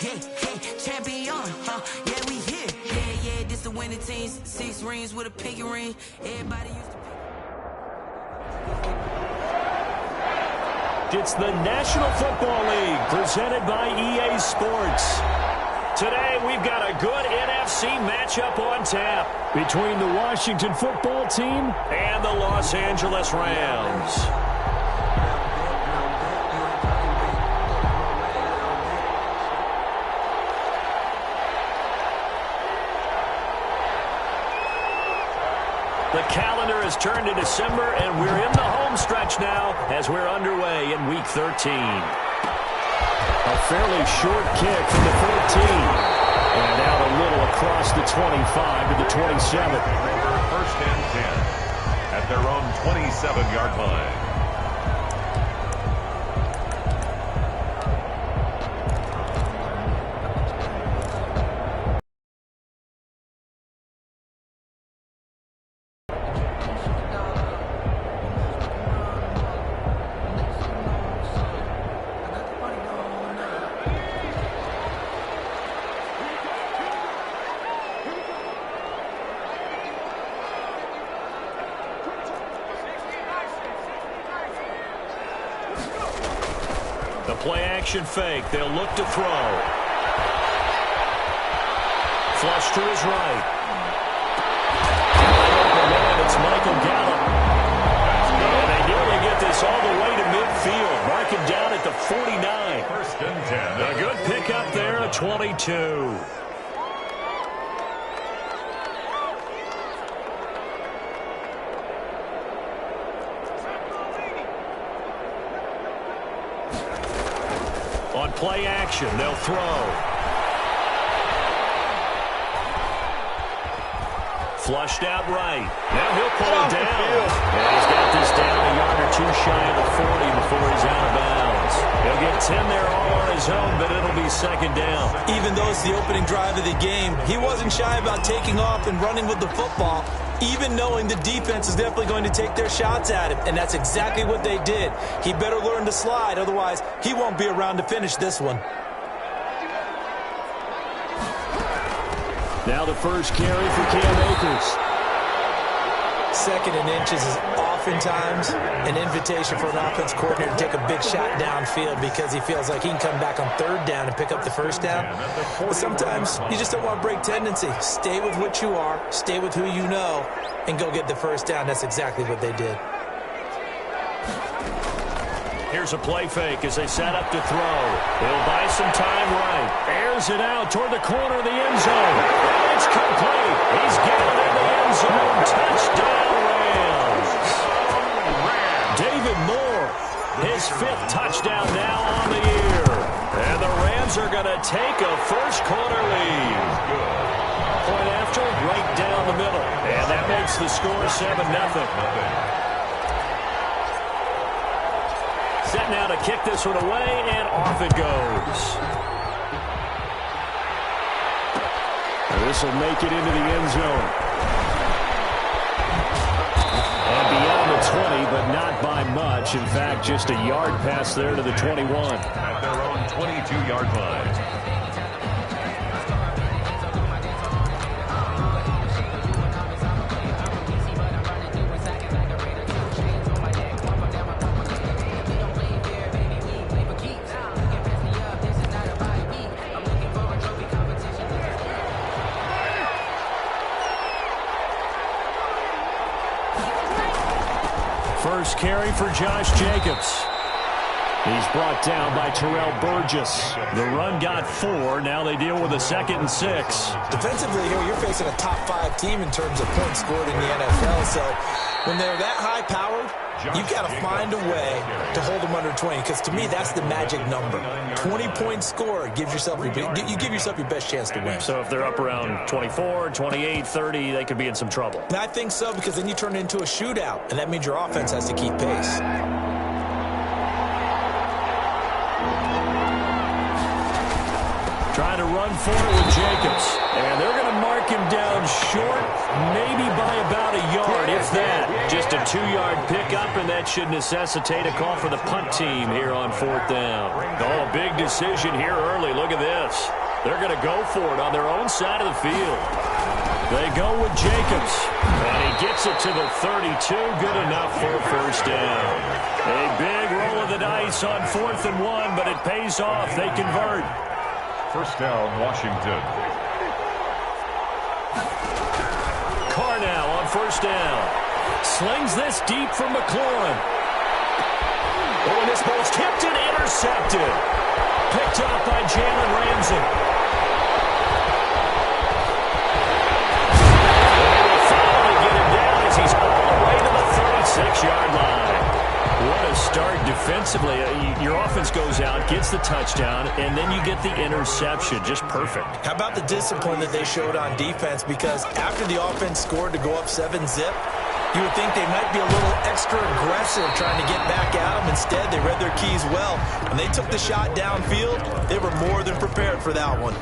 Yeah, yeah, champion, yeah, we here. Yeah, yeah, this the winning teams. 6 rings with a pinky ring. Everybody used to It's the National Football League presented by EA Sports. Today we've got a good NFC matchup on tap between the Washington football team and the Los Angeles Rams. The calendar has turned to December, and we're in the home stretch now as we're underway in Week 13. A fairly short kick from the 14. And out a little across the 25 to the 27. First and 10 at their own 27-yard line. The play-action fake. They'll look to throw. Flush to his right. It's Michael Gallup. And they nearly get this all the way to midfield. Mark him down at the 49. First and 10. A good pickup there at 22. On play action, they'll throw. Flushed out right. Now he'll pull it down. And he's got this down a yard or two shy of the 40 before he's out of bounds. He'll get 10 there all on his own, but it'll be second down. Even though it's the opening drive of the game, he wasn't shy about taking off and running with the football, even knowing the defense is definitely going to take their shots at him, and that's exactly what they did. He better learn to slide, otherwise he won't be around to finish this one. Now the first carry for Cam Akers. Second and inches is oftentimes an invitation for an offense coordinator to take a big shot downfield because he feels like he can come back on third down and pick up the first down. But sometimes you just don't want to break tendency. Stay with what you are, stay with who you know, and go get the first down. That's exactly what they did. Here's a play fake as they set up to throw. He'll buy some time right. Airs it out toward the corner of the end zone. And it's complete. He's got it in the end zone. Touchdown, Rams. David Moore, his 5th touchdown now on the year. And the Rams are going to take a first-quarter lead. Point after, right down the middle. And that makes the score 7-0. Set now to kick this one away, and off it goes. This will make it into the end zone. And beyond the 20, but not by much. In fact, just a yard pass there to the 21. At their own 22-yard line. First carry for Josh Jacobs. He's brought down by Terrell Burgess. The run got 4. Now they deal with a 2nd and 6. Defensively here, you're facing a top-5 team in terms of points scored in the NFL. So when they're that high-powered, you've got to find a way to hold them under 20. Because to me, that's the magic number. 20-point score gives yourself you give yourself your best chance to win. So if they're up around 24, 28, 30, they could be in some trouble. And I think so, because then you turn it into a shootout, and that means your offense has to keep pace. Trying to to run for it with Jacobs. And they're going to mark him down short, maybe by about a yard, if that. Just a 2-yard pickup, and that should necessitate a call for the punt team here on 4th down. Oh, big decision here early. Look at this. They're going to go for it on their own side of the field. They go with Jacobs, and he gets it to the 32. Good enough for a 1st down. A big roll of the dice on 4th and 1, but it pays off. They convert. 1st down, Washington. Carr now on 1st down. Slings this deep from McLaurin. Oh, and this ball's tipped and intercepted. Picked up by Jalen Ramsey. He's all the way to the 36-yard line. What a start defensively. Your offense goes out, gets the touchdown, and then you get the interception. Just perfect. How about the discipline that they showed on defense? Because after the offense scored to go up 7-zip, you would think they might be a little extra aggressive trying to get back at them. Instead, they read their keys well. When they took the shot downfield, they were more than prepared for that one.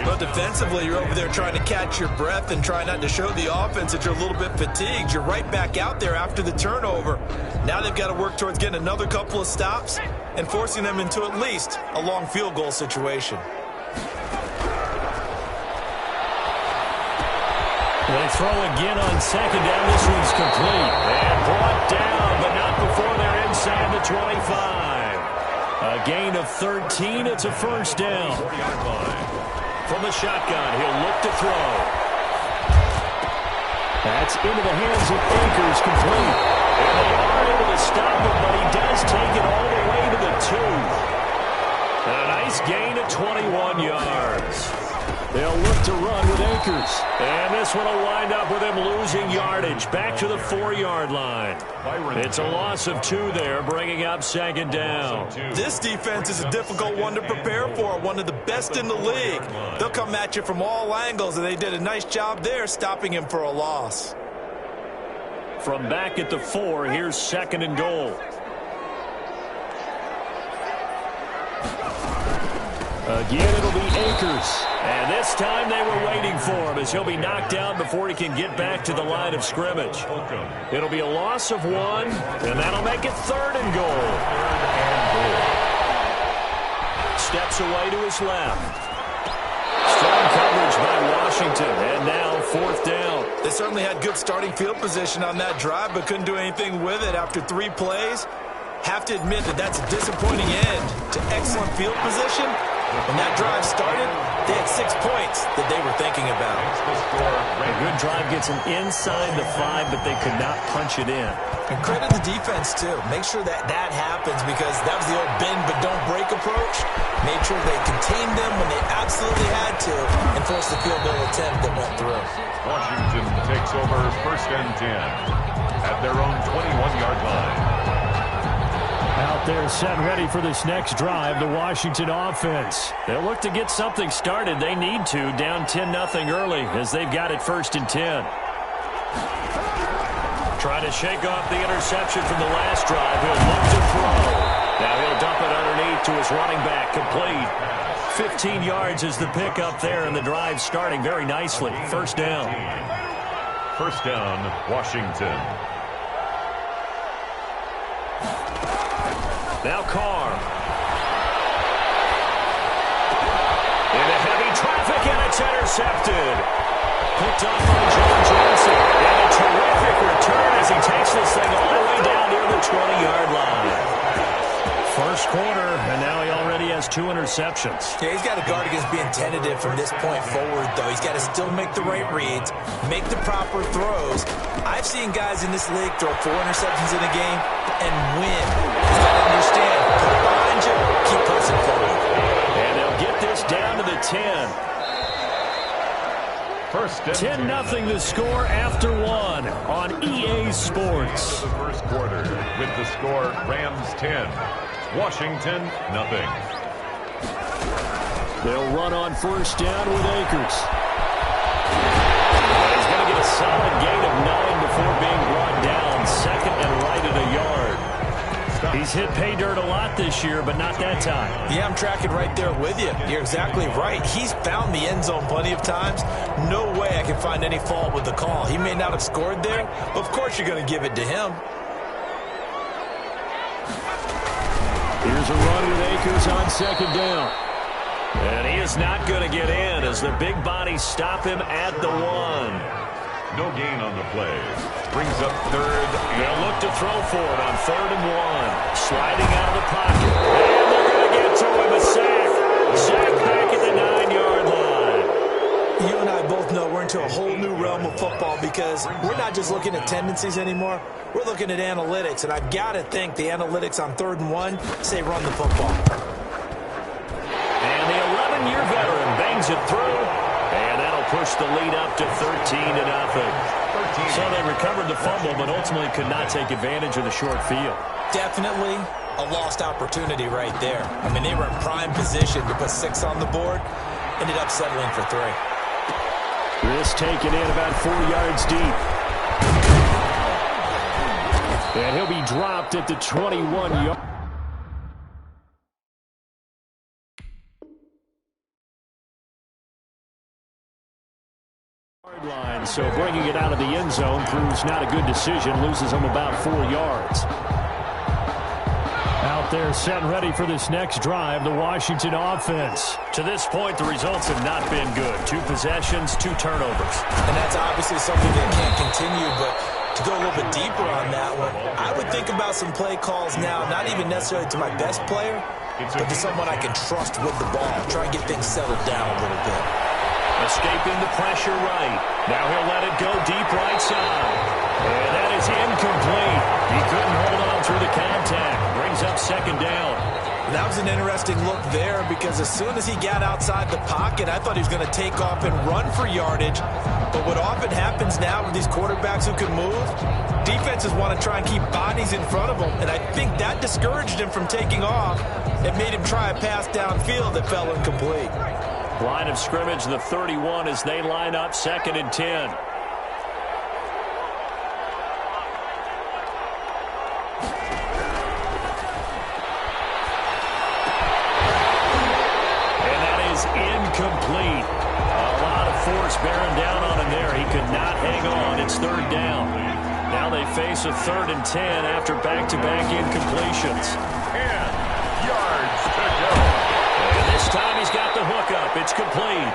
But defensively, you're over there trying to catch your breath and try not to show the offense that you're a little bit fatigued. You're right back out there after the turnover. Now they've got to work towards getting another couple of stops and forcing them into at least a long field goal situation. They throw again on 2nd down. This one's complete. And brought down, but not before they're inside the 25. A gain of 13. It's a 1st down. From the shotgun, he'll look to throw. That's into the hands of Akers, complete. And they are able to stop him, but he does take it all the way to the 2. And a nice gain of 21 yards. They'll look to run with Akers. And this one will wind up with him losing yardage back to the 4-yard line. It's a loss of 2 there, bringing up 2nd down. This defense is a difficult one to prepare for, one of the best in the league. They'll come at you from all angles, and they did a nice job there stopping him for a loss. From back at the 4, here's 2nd and goal. Again, it'll be Akers. And this time they were waiting for him as he'll be knocked down before he can get back to the line of scrimmage. It'll be a loss of 1, and that'll make it 3rd and goal. Steps away to his left. Strong coverage by Washington, and now 4th down. They certainly had good starting field position on that drive, but couldn't do anything with it after 3 plays. Have to admit that that's a disappointing end to excellent field position. When that drive started, they had 6 points that they were thinking about. A good drive gets them inside the 5, but they could not punch it in. And credit the defense, too. Make sure that that happens, because that was the old bend but don't break approach. Made sure they contained them when they absolutely had to and forced the field goal attempt that went through. Washington takes over 1st and 10 at their own 21-yard line. Out there set ready for this next drive, the Washington offense. They'll look to get something started. They need to, down 10-0 early as they've got it 1st and 10. Trying to shake off the interception from the last drive. He'll look to throw. Now he'll dump it underneath to his running back, complete. 15 yards is the pickup there, and the drive starting very nicely. 1st down. 1st down, Washington. Now Carr. Into heavy traffic, and it's intercepted. Picked off by John Johnson. And a terrific return as he takes this thing all the way down near the 20-yard line. 1st quarter, and now he already has 2 interceptions. Yeah, he's got to guard against being tentative from this point forward, though. He's got to still make the right reads, make the proper throws. I've seen guys in this league throw 4 interceptions in a game and win. He's got to understand, put it behind you, keep pressing forward. And they'll get this down to the 10. 10-0 the score after 1 on EA Sports. The 1st quarter with the score Rams 10, Washington nothing. They'll run on 1st down with Akers. He's going to get a solid gain of 9 before being brought down. 2nd and right at a yard. He's hit pay dirt a lot this year, but not that time. Yeah, I'm tracking right there with you. You're exactly right. He's found the end zone plenty of times. No way I can find any fault with the call. He may not have scored there, but of course you're going to give it to him. Here's a run with Akers on second down. And he is not going to get in as the big bodies stop him at the 1. No gain on the play. Brings up third. They'll look to throw for it on 3rd and 1. Sliding out of the pocket. And they're going to get to him. A sack. Sack back at the 9-yard line. You and I both know we're into a whole new realm of football because we're not just looking at tendencies anymore. We're looking at analytics, and I've got to think the analytics on 3rd and 1 say run the football. And the 11-year veteran bangs it through. And that'll push the lead up to 13-0. So they recovered the fumble, but ultimately could not take advantage of the short field. Definitely a lost opportunity right there. I mean, they were in prime position to put 6 on the board. Ended up settling for 3. This taken in about 4 yards deep. And he'll be dropped at the 21-yard. Line, so bringing it out of the end zone proves not a good decision. Loses him about 4 yards. Out there set and ready for this next drive, the Washington offense. To this point, the results have not been good. 2 possessions, 2 turnovers. And that's obviously something that can't continue, but to go a little bit deeper on that one, I would think about some play calls now, not even necessarily to my best player, but to someone I can trust with the ball. Try and get things settled down a little bit. Escaping the pressure right. Now he'll let it go deep right side. And that is incomplete. He couldn't hold on through the contact. Brings up 2nd down. That was an interesting look there because as soon as he got outside the pocket, I thought he was going to take off and run for yardage. But what often happens now with these quarterbacks who can move, defenses want to try and keep bodies in front of them. And I think that discouraged him from taking off. It made him try a pass downfield that fell incomplete. Line of scrimmage, the 31 as they line up 2nd and 10. And that is incomplete. A lot of force bearing down on him there. He could not hang on. It's 3rd down. Now they face a 3rd and 10 after back-to-back incompletions. 10 yards to go. This time he's got the hook up. It's complete.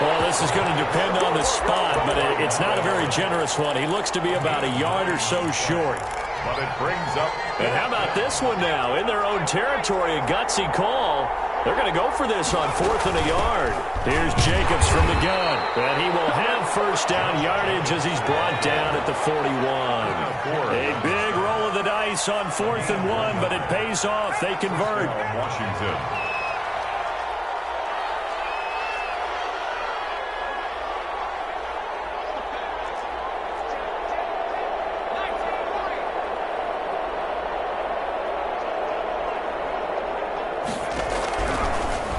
Well, this is going to depend on the spot, but it's not a very generous one. He looks to be about a yard or so short. But it brings up... And how about this one now? In their own territory, a gutsy call. They're going to go for this on 4th and a yard. Here's Jacobs from the gun. And he will have 1st down yardage as he's brought down at the 41. A big roll of the dice on 4th and 1, but it pays off. They convert. Washington.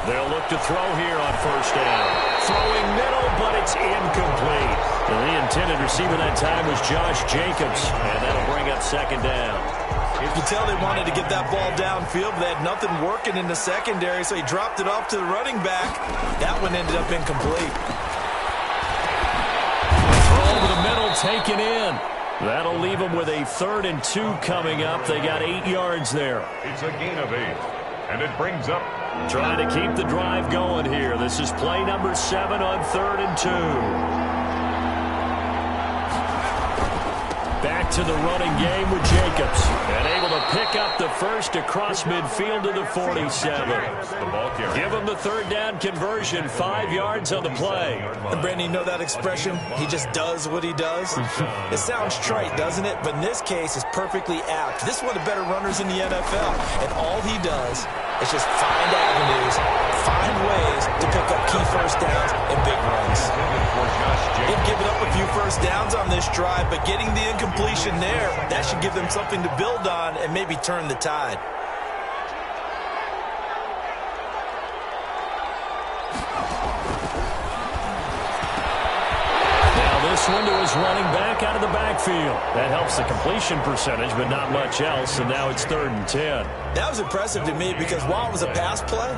They'll look to throw here on 1st down. Throwing middle, but it's incomplete. And the intended receiver that time was Josh Jacobs. And that'll bring up 2nd down. You can tell they wanted to get that ball downfield, but they had nothing working in the secondary, so he dropped it off to the running back. That one ended up incomplete. Throw over the middle, taken in. That'll leave them with a 3rd and 2 coming up. They got 8 yards there. It's a gain of 8. And it brings up... Trying to keep the drive going here. This is play number 7 on 3rd and 2. Back to the running game with Jacobs. And able to pick up the first across midfield to the 47. Give him the 3rd down conversion. 5 yards on the play. And Brandon, you know that expression? He just does what he does. It sounds trite, doesn't it? But in this case, it's perfectly apt. This is one of the better runners in the NFL. And all he does is just find avenues, find ways to pick up key 1st downs and big runs. They've given up a few 1st downs on this drive, but getting the incompletion there, that should give them something to build on and maybe turn the tide. this one to his running back out of the backfield. That helps the completion percentage, but not much else, and now it's 3rd and 10. That was impressive to me because while it was a pass play,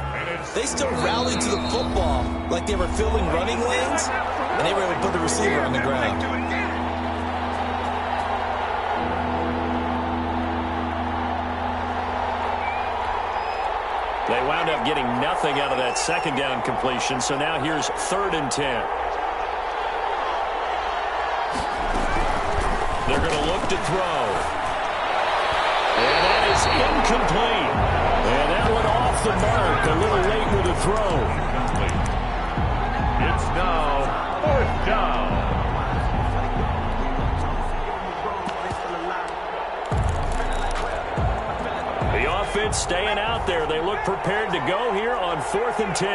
they still rallied to the football like they were filling running lanes, and they were able to put the receiver on the ground. They wound up getting nothing out of that second down completion, so now here's 3rd and 10. They're going to look to throw. And that is incomplete. And that went off the mark a little late with the throw. It's now 4th down. The offense staying out there. They look prepared to go here on 4th and 10.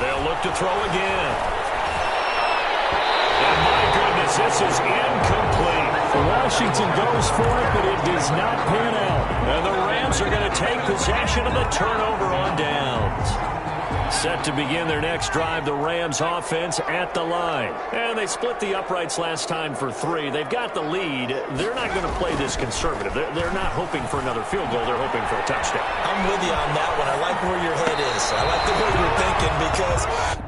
They'll look to throw again. And my goodness, this is incomplete. Washington goes for it, but it does not pan out. And the Rams are going to take possession of the turnover on downs. Set to begin their next drive, the Rams offense at the line. And they split the uprights last time for 3. They've got the lead. They're not going to play this conservative. They're not hoping for another field goal. They're hoping for a touchdown. I'm with you on that one. I like where your head is. I like the way you're thinking because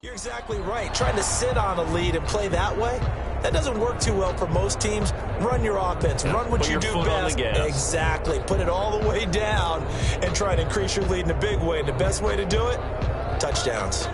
you're exactly right. Trying to sit on a lead and play that way, that doesn't work too well for most teams. Run your offense. Run what you do best. Exactly. Put it all the way down and try to increase your lead in a big way. And the best way to do it, touchdowns.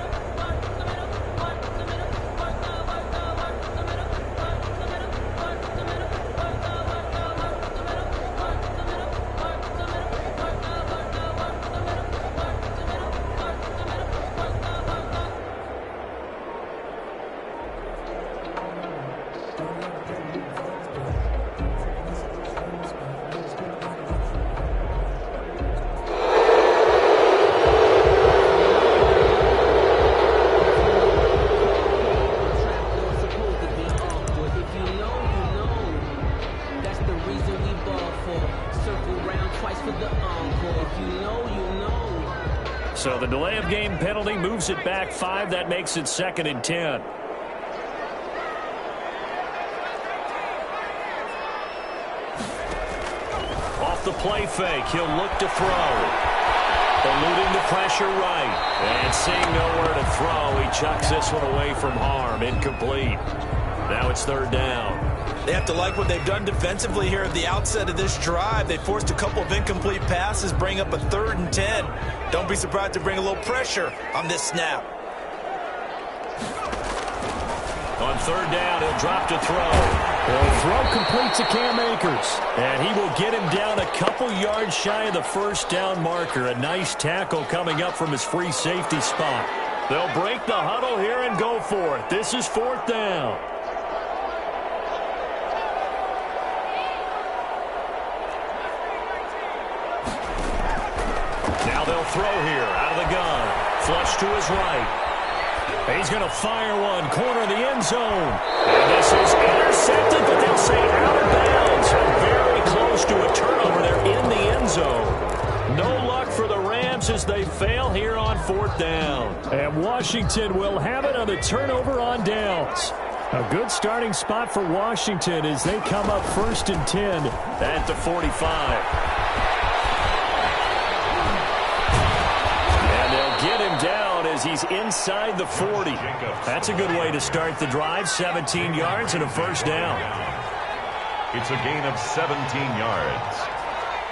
So the delay of game penalty moves it back 5. That makes it 2nd and 10. Off the play fake, he'll look to throw. Eluding the pressure right. And seeing nowhere to throw, he chucks this one away from harm. Incomplete. Now it's 3rd down. They have to like what they've done defensively here at the outset of this drive. They forced a couple of incomplete passes, bring up a 3rd and 10. Don't be surprised to bring a little pressure on this snap. On 3rd down, he'll drop to throw. The throw complete to Cam Akers. And he will get him down a couple yards shy of the 1st down marker. A nice tackle coming up from his free safety spot. They'll break the huddle here and go for it. This is 4th down. Now they'll throw here out of the gun. Flush to his right. He's going to fire one. Corner of the end zone. And this is intercepted, but they'll say out of bounds. Very close to a turnover. They're in the end zone. No luck for the Rams as they fail here on 4th down. And Washington will have it on the turnover on downs. A good starting spot for Washington as they come up 1st and 10 at the 45. as he's inside the 40. That's a good way to start the drive. 17 yards and a first down. It's a gain of 17 yards.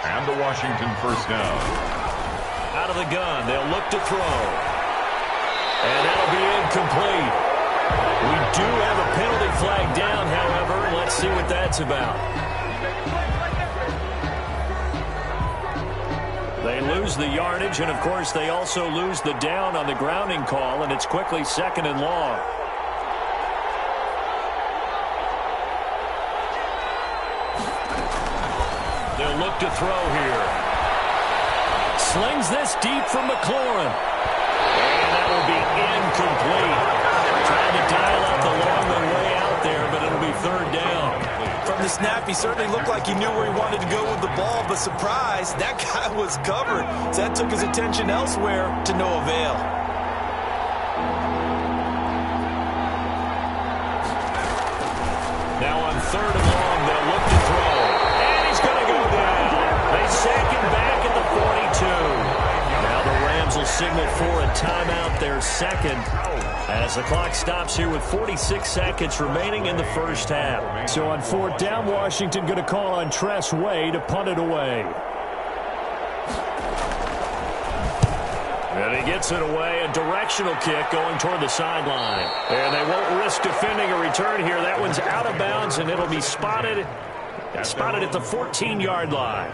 And the Washington first down. Out of the gun, they'll look to throw. And that'll be incomplete. We do have a penalty flag down, however. Let's see what that's about. They lose the yardage, and, of course, they also lose the down on the grounding call, and it's quickly 2nd and long. They'll look to throw here. Slings this deep from McLaurin. And that will be incomplete. Trying to dial up the long way out there, but it'll be 3rd down. From the snap, he certainly looked like he knew where he wanted to go with the ball, but surprise, that guy was covered. So that took his attention elsewhere to no avail. Now on 3rd and long, they'll look to throw. And he's going to go down. They sack him back at the 42. Now the Rams will signal for a timeout, their 2nd. As the clock stops here with 46 seconds remaining in the first half. So on 4th down, Washington going to call on Tress Way to punt it away. And he gets it away, a directional kick going toward the sideline. And they won't risk defending a return here. That one's out of bounds, and it'll be spotted at the 14-yard line.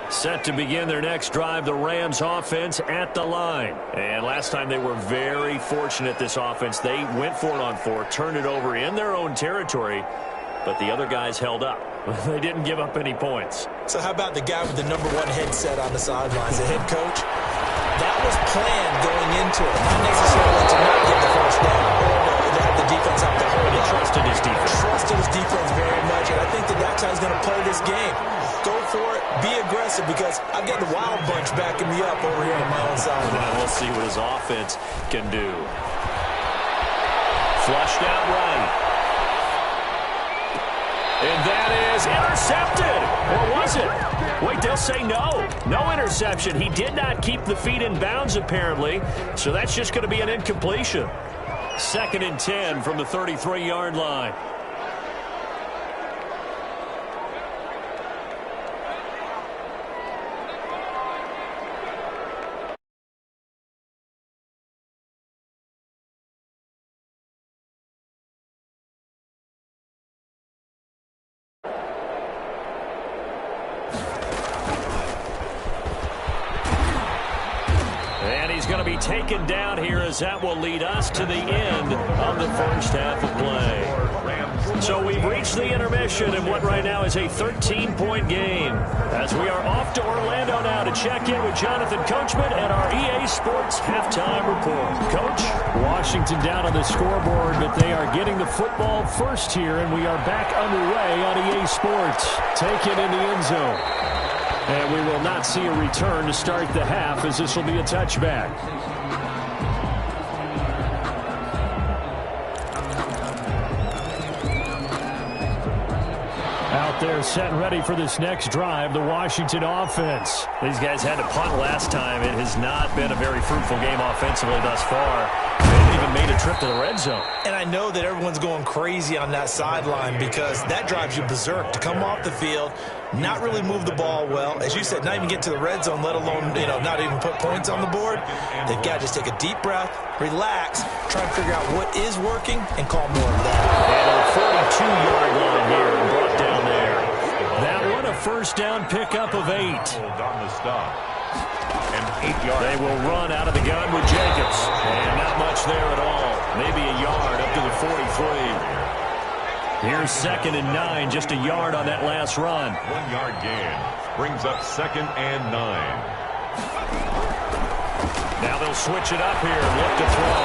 Set to begin their next drive, the Rams offense at the line. And last time they were very fortunate, this offense. They went for it on 4, turned it over in their own territory, but the other guys held up. They didn't give up any points. So how about the guy with the #1 headset on the sidelines, the head coach? That was planned going into it, not necessarily to not get the first down or to have the defense out there. He trusted his defense. Trusted his defense very much, and I think that that's how he's going to play this game. Go for it, be aggressive, because I've got the Wild Bunch backing me up over here on my own side. And we'll see what his offense can do. Flushed out right. And that is intercepted. Or was it? Wait, they'll say no. No interception. He did not keep the feet in bounds, apparently. So that's just going to be an incompletion. 2nd and 10 from the 33-yard line. Taken down here, as that will lead us to the end of the first half of play. So we've reached the intermission in what right now is a 13-point game, as we are off to Orlando now to check in with Jonathan Coachman and our EA Sports halftime report. Coach? Washington down on the scoreboard, but they are getting the football first here, and we are back underway on EA Sports. Taken in the end zone. And we will not see a return to start the half, as this will be a touchback. Out there set and ready for this next drive, the Washington offense. These guys had to punt last time. It has not been a very fruitful game offensively thus far. They haven't even made a trip to the red zone. And I know that everyone's going crazy on that sideline, because that drives you berserk to come off the field, not really move the ball well. As you said, not even get to the red zone, let alone, not even put points on the board. They've got to just take a deep breath, relax, try and figure out what is working, and call more of that. And a 42-yard line here and brought down there. That one a first down pickup of 8. On the stop. And 8 yards. They will run out of the gun with Jacobs. And not much there at all. Maybe a yard up to the 43. Here's 2nd and 9, just a yard on that last run. 1 yard gain brings up 2nd and 9. Now they'll switch it up here and look to throw.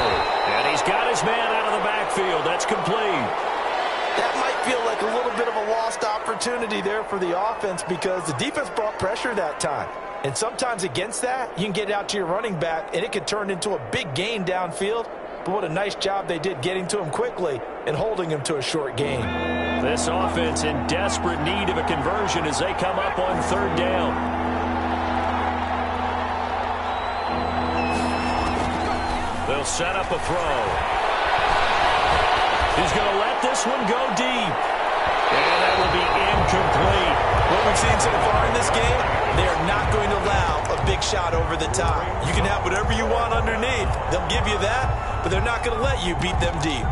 And he's got his man out of the backfield. That's complete. That might feel like a little bit of a lost opportunity there for the offense, because the defense brought pressure that time. And sometimes against that, you can get it out to your running back, and it could turn into a big gain downfield. But what a nice job they did getting to him quickly and holding him to a short gain. This offense in desperate need of a conversion as they come up on 3rd down. They'll They'll set up a throw. He's going to let this one go deep. And that will be incomplete. What we've seen so far in this game, they are not going to allow a big shot over the top. You can have whatever you want underneath. They'll give you that, but they're not going to let you beat them deep.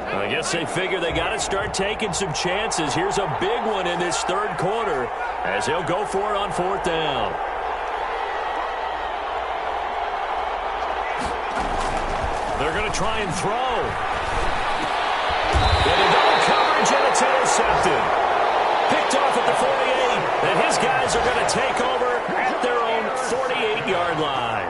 I guess they figure they got to start taking some chances. Here's a big one in this third quarter as he'll go for it on fourth down. They're going to try and throw. And a double coverage, and it's intercepted. Picked off at the 48, and his guys are going to take over at their own 48-yard line.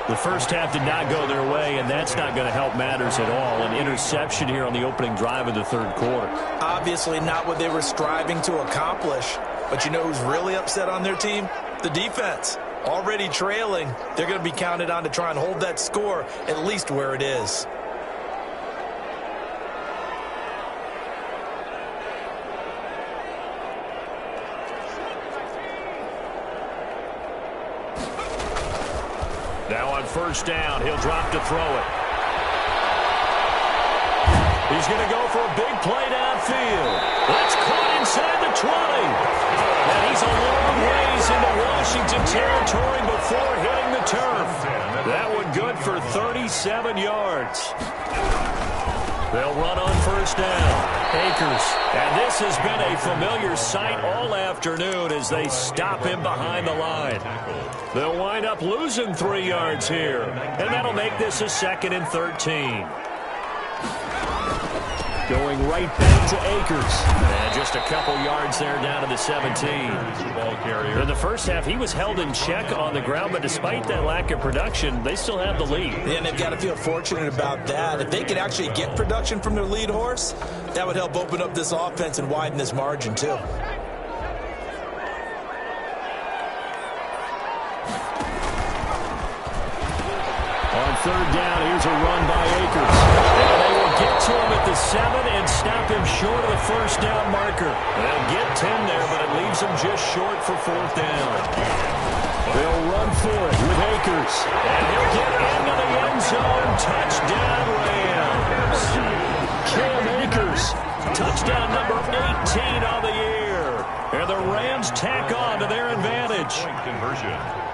The first half did not go their way, and that's not going to help matters at all. An interception here on the opening drive of the third quarter. Obviously not what they were striving to accomplish. But you know who's really upset on their team? The defense. Already trailing. They're going to be counted on to try and hold that score at least where it is. Now on first down, he'll drop to throw it. He's going to go for a big play downfield. That's caught inside the 20. And he's a long ways into Washington territory before hitting the turf. That one good for 37 yards. They'll run on first down. Akers. And this has been a familiar sight all afternoon as they stop him behind the line. They'll wind up losing 3 yards here. And that'll make this a 2nd and 13. Going right back to Akers. And just a couple yards there down to the 17. In the first half, he was held in check on the ground, but despite that lack of production, they still have the lead. And they've got to feel fortunate about that. If they could actually get production from their lead horse, that would help open up this offense and widen this margin, too. On third down, here's a run by Akers. And they will get to him at the 7 and stop him short of the first down marker. They'll get 10 there, but it leaves them just short for fourth down. They'll run for it with Akers. And he'll get into the end zone. Touchdown, Rams. Cam Akers, touchdown number 18 on the year. And the Rams tack on to their advantage.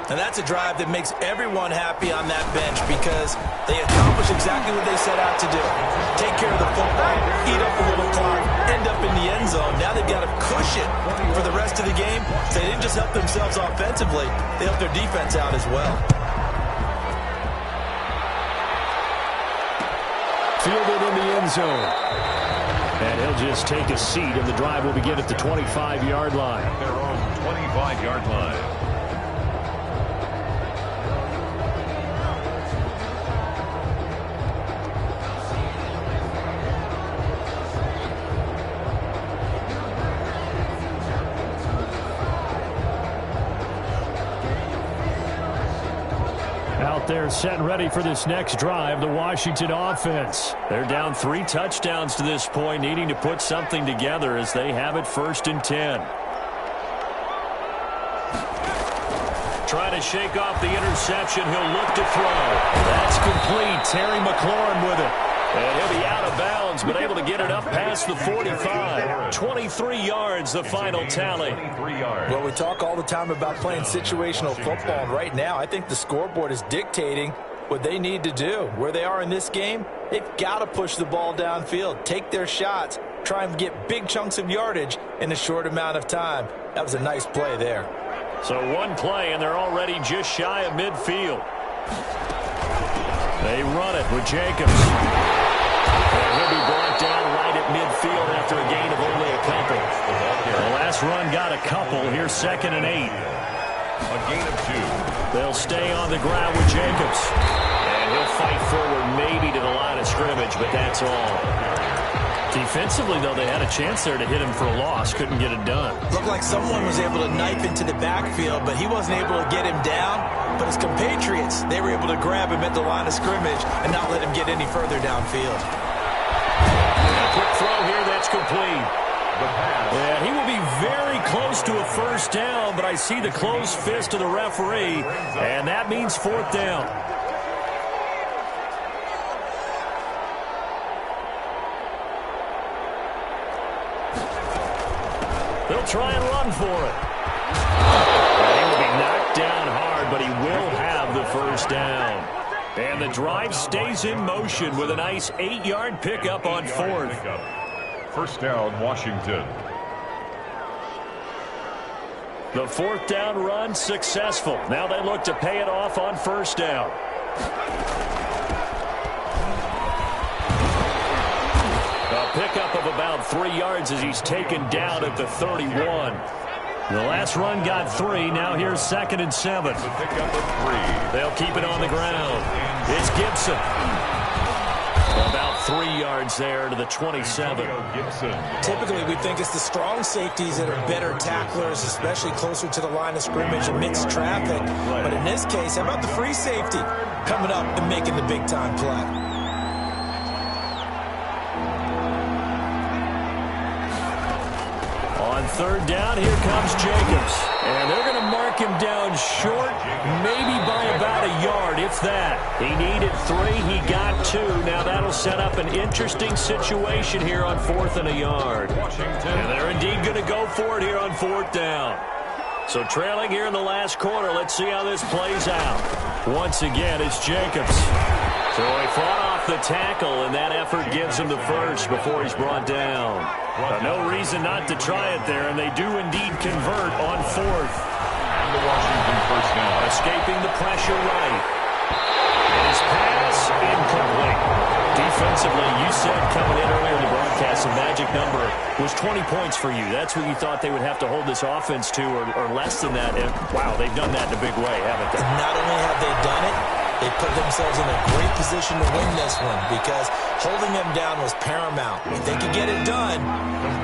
And that's a drive that makes everyone happy on that bench because they accomplish exactly what they set out to do. Take care of the football, eat up a little clock, end up in the end zone. Now they've got to cushion for the rest of the game. So they didn't just help themselves offensively, they helped their defense out as well. Fielded in the end zone. And he'll just take a seat, and the drive will begin at the 25-yard line. Their own 25-yard line. Out there set and ready for this next drive, the Washington offense. They're down 3 touchdowns to this point, needing to put something together as they have it 1st and 10. Trying to shake off the interception. He'll look to throw. That's complete. Terry McLaurin with it. And he'll be out of bounds, but able to get it up past the 45. 23 yards, the final tally. Well, we talk all the time about playing situational football, and right now I think the scoreboard is dictating what they need to do. Where they are in this game, they've got to push the ball downfield, take their shots, try and get big chunks of yardage in a short amount of time. That was a nice play there. So one play, and they're already just shy of midfield. They run it with Jacobs. And he'll be brought down right at midfield after a gain of only a couple. The last run got a couple. Here's 2nd and 8. A gain of 2. They'll stay on the ground with Jacobs. And he'll fight forward maybe to the line of scrimmage, but that's all. Defensively, though, they had a chance there to hit him for a loss. Couldn't get it done. Looked like someone was able to knife into the backfield, but he wasn't able to get him down. But his compatriots, they were able to grab him at the line of scrimmage and not let him get any further downfield. A quick throw here, that's complete. Yeah, he will be very close to a first down, but I see the closed fist of the referee, and that means fourth down. They'll try and run for it. And he will be knocked down hard, but he will have the first down. And the drive stays in motion with a nice 8-yard pickup on fourth. First down, Washington. The fourth down run successful. Now they look to pay it off on first down. A pickup of about 3 yards as he's taken down at the 31. The last run got 3. Now here's 2nd and 7. The pickup of 3. They'll keep it on the ground. It's Gibson. About 3 yards there to the 27. Typically, we think it's the strong safeties that are better tacklers, especially closer to the line of scrimmage amidst traffic. But in this case, how about the free safety coming up and making the big-time play? On third down, here comes Jacobs. And they're going to mark him down short, maybe by about a yard, if that. He needed 3. He got 2. Now that'll set up an interesting situation here on 4th and a yard. And they're indeed going to go for it here on 4th down. So trailing here in the last quarter, let's see how this plays out. Once again, it's Jacobs. So he fought off the tackle, and that effort gives him the first before he's brought down. But no reason not to try it there, and they do indeed convert on 4th. And the Washington first down. Escaping the pressure right. And his pass incomplete. Defensively, you said coming in earlier in the broadcast, the magic number was 20 points for you. That's what you thought they would have to hold this offense to, or less than that. And, wow, they've done that in a big way, haven't they? Not only have they done it, they put themselves in a great position to win this one because holding them down was paramount. If they could get it done,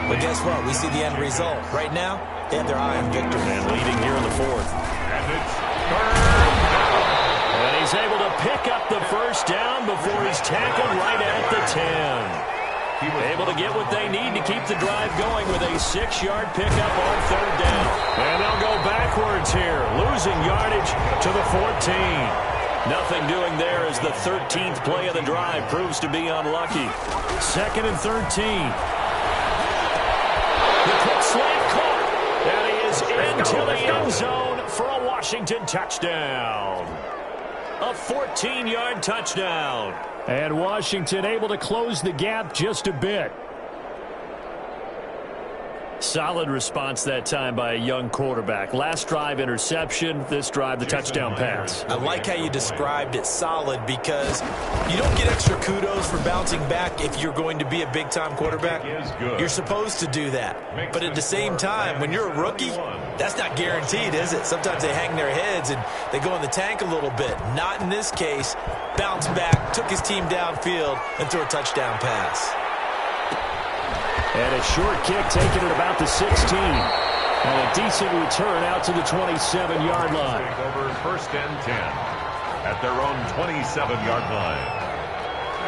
well, guess what? We see the end result. Right now, they have their eye on victory. And leading here in the 4th. And it's third down. And he's able to pick up the first down before he's tackled right at the 10. Able to get what they need to keep the drive going with a 6-yard pickup on third down. And they'll go backwards here, losing yardage to the 14. Nothing doing there as the 13th play of the drive proves to be unlucky. 2nd and 13. The quick slant caught. And he is into the end zone for a Washington touchdown. A 14-yard touchdown. And Washington able to close the gap just a bit. Solid response that time by a young quarterback. Last drive, interception. This drive, the touchdown pass. I like how you described it, solid, because you don't get extra kudos for bouncing back if you're going to be a big-time quarterback. You're supposed to do that. But at the same time, when you're a rookie, that's not guaranteed, is it? Sometimes they hang their heads and they go in the tank a little bit. Not in this case. Bounced back, took his team downfield, and threw a touchdown pass. And a short kick taken at about the 16. And a decent return out to the 27-yard line. Over 1st and 10 at their own 27-yard line.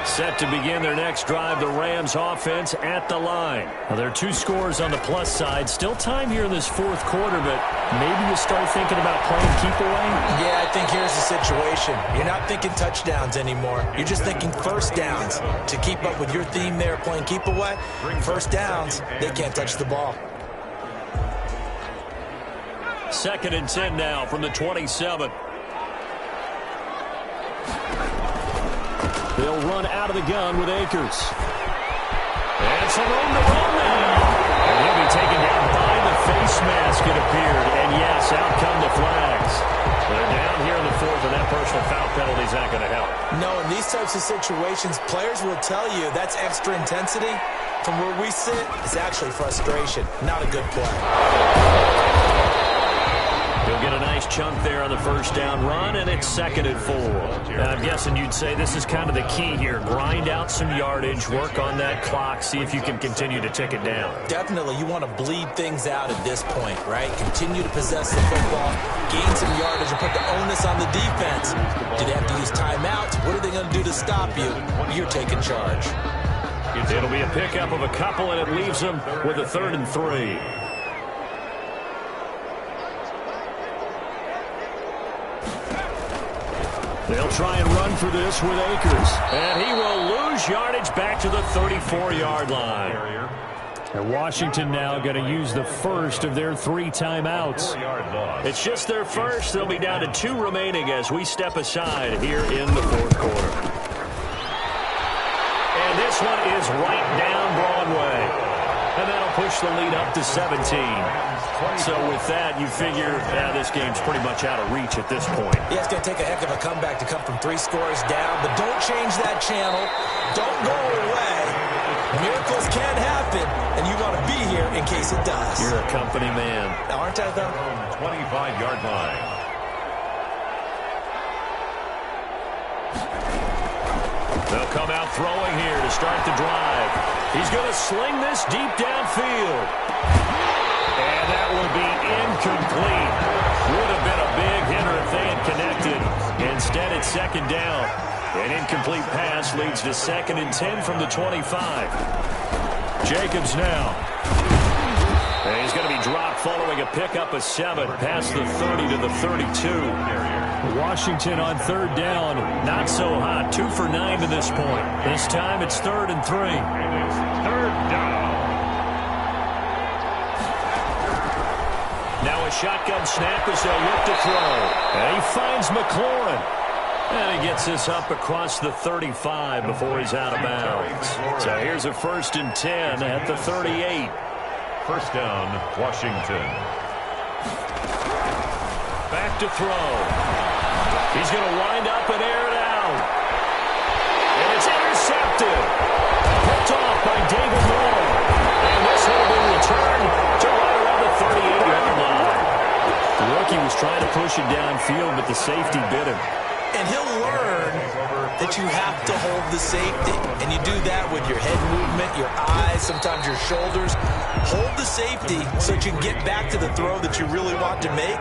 Set to begin their next drive, the Rams offense at the line. Now, there are 2 scores on the plus side. Still time here in this 4th quarter, but maybe you start thinking about playing keep away? Yeah, I think here's the situation. You're not thinking touchdowns anymore. You're just thinking first downs. To keep up with your theme there, playing keep away, first downs, they can't touch the ball. 2nd and 10 now from the 27. They'll run out of the gun with Akers. And some room to run now. And he'll be taken down by the face mask, it appeared. And yes, out come the flags. They're down here in the 4th, and that personal foul penalty is not going to help. No, in these types of situations, players will tell you that's extra intensity. From where we sit, it's actually frustration, not a good play. He'll get a nice chunk there on the first down run, and it's 2nd and 4. Now, I'm guessing you'd say this is kind of the key here. Grind out some yardage, work on that clock, see if you can continue to tick it down. Definitely, you want to bleed things out at this point, right? Continue to possess the football, gain some yardage, and put the onus on the defense. Do they have to use timeouts? What are they going to do to stop you? You're taking charge. It'll be a pickup of a couple, and it leaves them with a 3rd and 3. They'll try and run for this with Akers. And he will lose yardage back to the 34-yard line. And Washington now going to use the first of their 3 timeouts. It's just their first. They'll be down to 2 remaining as we step aside here in the 4th quarter. And this one is right down Broadway. And that'll push the lead up to 17. So with that, you figure this game's pretty much out of reach at this point. Yeah, it's going to take a heck of a comeback to come from 3 scores down. But don't change that channel. Don't go away. Miracles can happen, and you want to be here in case it does. You're a company man. Aren't I, though? 25-yard line. They'll come out throwing here to start the drive. He's going to sling this deep downfield. And that will be incomplete. Would have been a big hitter if they had connected. Instead, it's 2nd down. An incomplete pass leads to 2nd and 10 from the 25. Jacobs now. And he's going to be dropped following a pickup of 7 past the 30 to the 32. Washington on 3rd down. Not so hot. 2 for 9 to this point. This time it's 3rd and 3. It is 3rd down. Now a shotgun snap as they'll look to throw. And he finds McLaurin. And he gets this up across the 35 before he's out of bounds. So here's a 1st and 10 at the 38. 1st down, Washington. Back to throw. He's going to wind up and air it out. And it's intercepted. Picked off by David Moore. And this will be returned to right around the 38-yard line. The rookie was trying to push it downfield, but the safety bit him. And he'll learn that you have to hold the safety. And you do that with your head movement, your eyes, sometimes your shoulders. Hold the safety so that you can get back to the throw that you really want to make.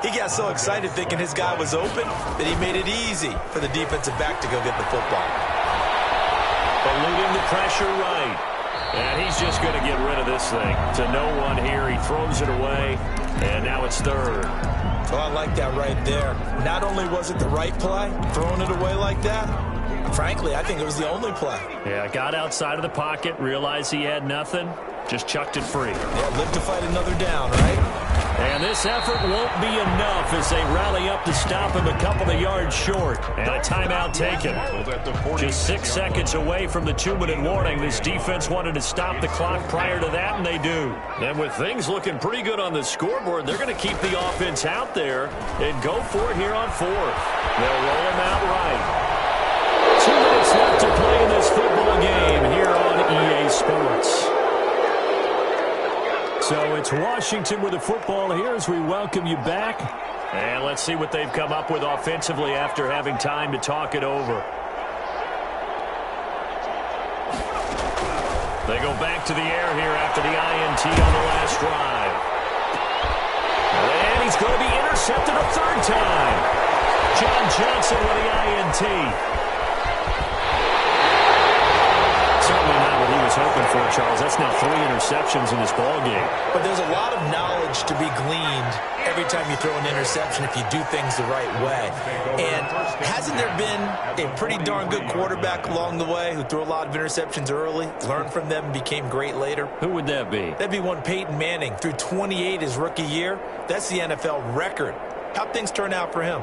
He got so excited thinking his guy was open that he made it easy for the defensive back to go get the football. Eluding the pressure right. And he's just going to get rid of this thing. To no one here. He throws it away. And now it's 3rd. Well, I like that right there. Not only was it the right play, throwing it away like that, frankly, I think it was the only play. Yeah, got outside of the pocket, realized he had nothing, just chucked it free. Yeah, live to fight another down, right? And this effort won't be enough as they rally up to stop him a couple of yards short. And a timeout taken. Just 6 seconds away from the 2-minute warning. This defense wanted to stop the clock prior to that, and they do. And with things looking pretty good on the scoreboard, they're going to keep the offense out there and go for it here on 4th. They'll roll him out right. 2 minutes left to play in this football game here on EA Sports. So it's Washington with the football here as we welcome you back. And let's see what they've come up with offensively after having time to talk it over. They go back to the air here after the INT on the last drive. And he's going to be intercepted a 3rd time. John Johnson with the INT. Certainly not what he was hoping for, Charles. That's now 3 interceptions in this ballgame. But there's a lot of knowledge to be gleaned every time you throw an interception if you do things the right way. And hasn't there been a pretty darn good quarterback along the way who threw a lot of interceptions early, learned from them, and became great later? Who would that be? That'd be one Peyton Manning. Threw 28 his rookie year. That's the NFL record. How'd things turn out for him?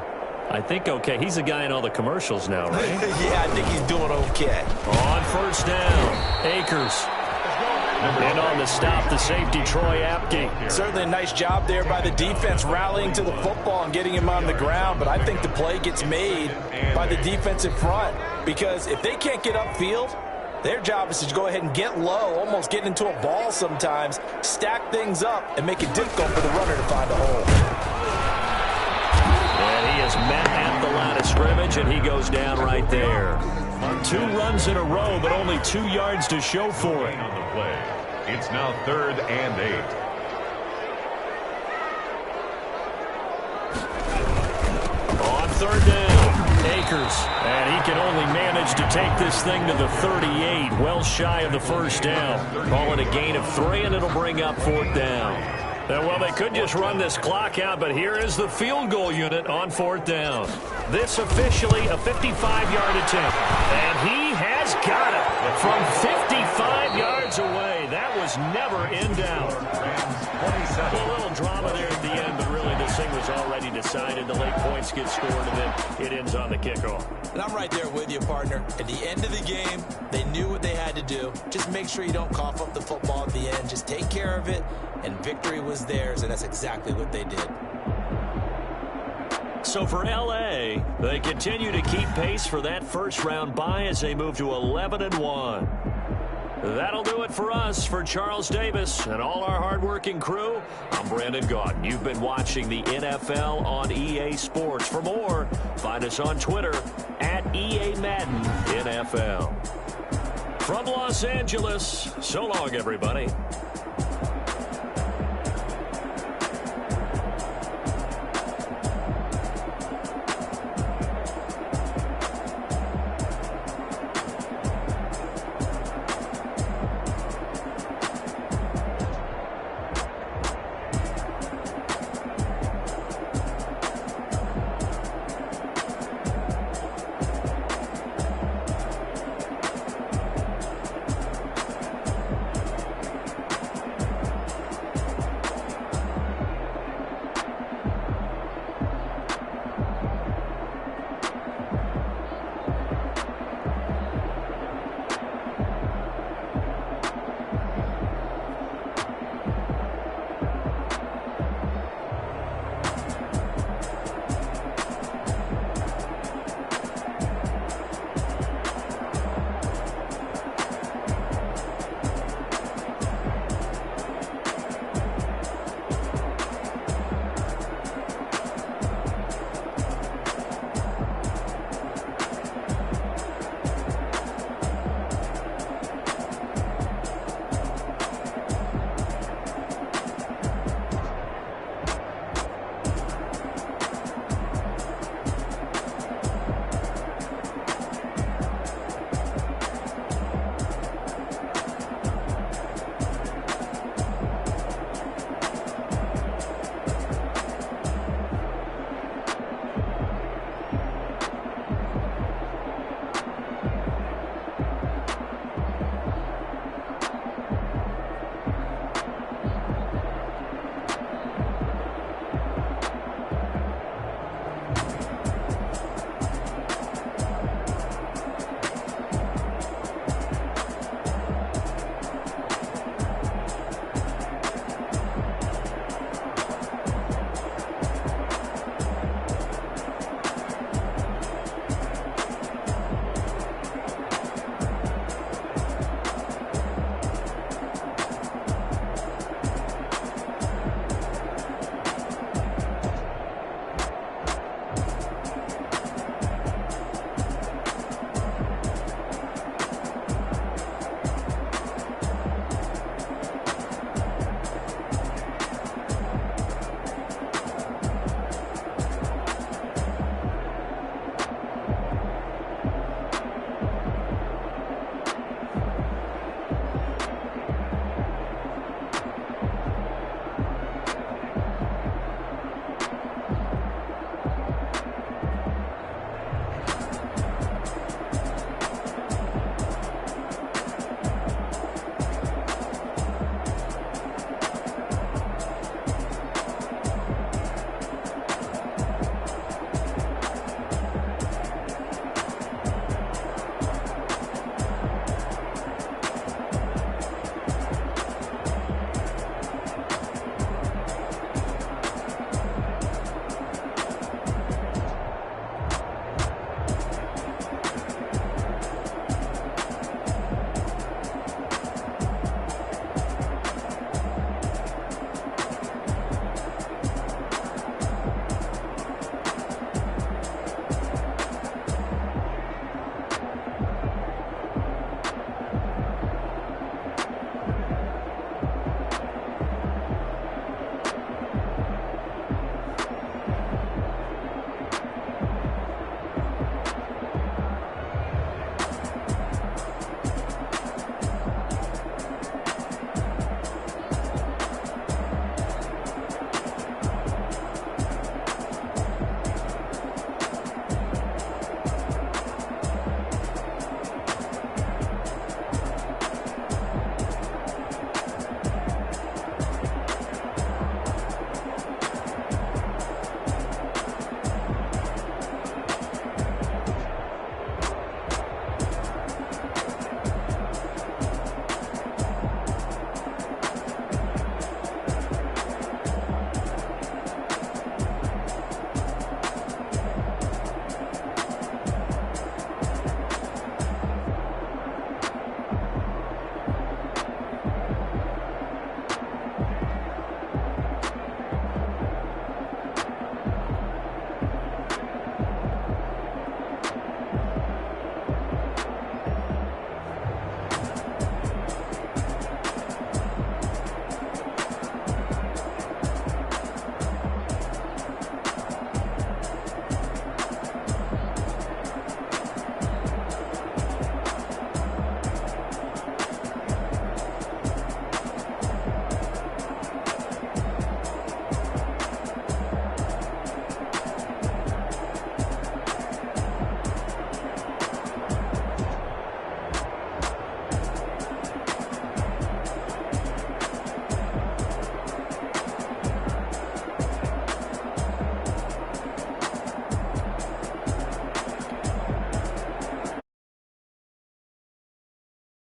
I think okay. He's a guy in all the commercials now, right? Yeah, I think he's doing okay. On 1st down, Akers. And on the stop, the safety, Troy Apke. Certainly a nice job there by the defense rallying to the football and getting him on the ground. But I think the play gets made by the defensive front. Because if they can't get upfield, their job is to go ahead and get low, almost get into a ball sometimes, stack things up, and make it difficult for the runner to find a hole. is met at the line of scrimmage, and he goes down right there. 2 runs in a row, but only 2 yards to show for it. On the play. It's now 3rd and 8. On 3rd down, Akers. And he can only manage to take this thing to the 38, well shy of the first down. Call it a gain of 3, and it'll bring up 4th down. Well, they could just run this clock out, but here is the field goal unit on 4th down. This officially a 55-yard attempt. And he has got it from 55 yards away. That was never in doubt. A little drama there at the end, but really this thing was already decided. The late points get scored, and then it ends on the kickoff. And I'm right there with you, partner. At the end of the game, they knew what they had to do. Just make sure you don't cough up the football at the end. Just take care of it, and victory was theirs, and that's exactly what they did. So for L.A., they continue to keep pace for that first-round bye as they move to 11-1. That'll do it for us. For Charles Davis and all our hardworking crew, I'm Brandon Gaudin. You've been watching the NFL on EA Sports. For more, find us on Twitter at EA Madden NFL. From Los Angeles, so long, everybody.